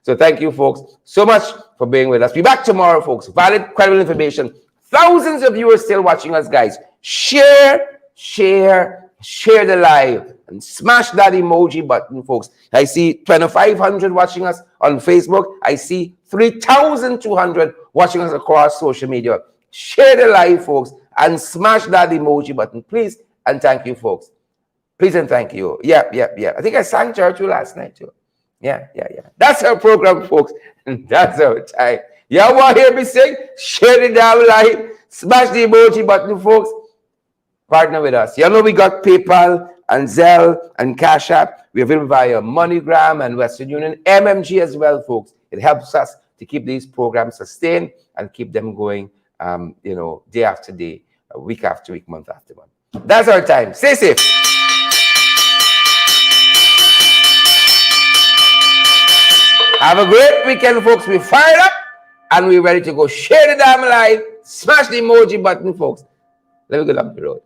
So thank you, folks, so much for being with us. Be back tomorrow, folks. Valid, credible information. Thousands of you are still watching us, guys. Share the live and smash that emoji button, folks. I see 2,500 watching us on Facebook. I see 3,200 watching us across social media. Share the live, folks, and smash that emoji button, please. And thank you, folks. Please and thank you. Yeah. I think I sang church last night too. Yeah. That's our program, folks. That's our time. Y'all want to hear me sing? Share the damn live. Smash the emoji button, folks. Partner with us. You know we got PayPal and Zelle and Cash App. We're available via MoneyGram and Western Union, MMG as well, folks. It helps us to keep these programs sustained and keep them going, day after day, week after week, month after month. That's our time. Stay safe. Have a great weekend, folks. We're fired up and we're ready to go. Share the damn live. Smash the emoji button, folks. Let me go down the road.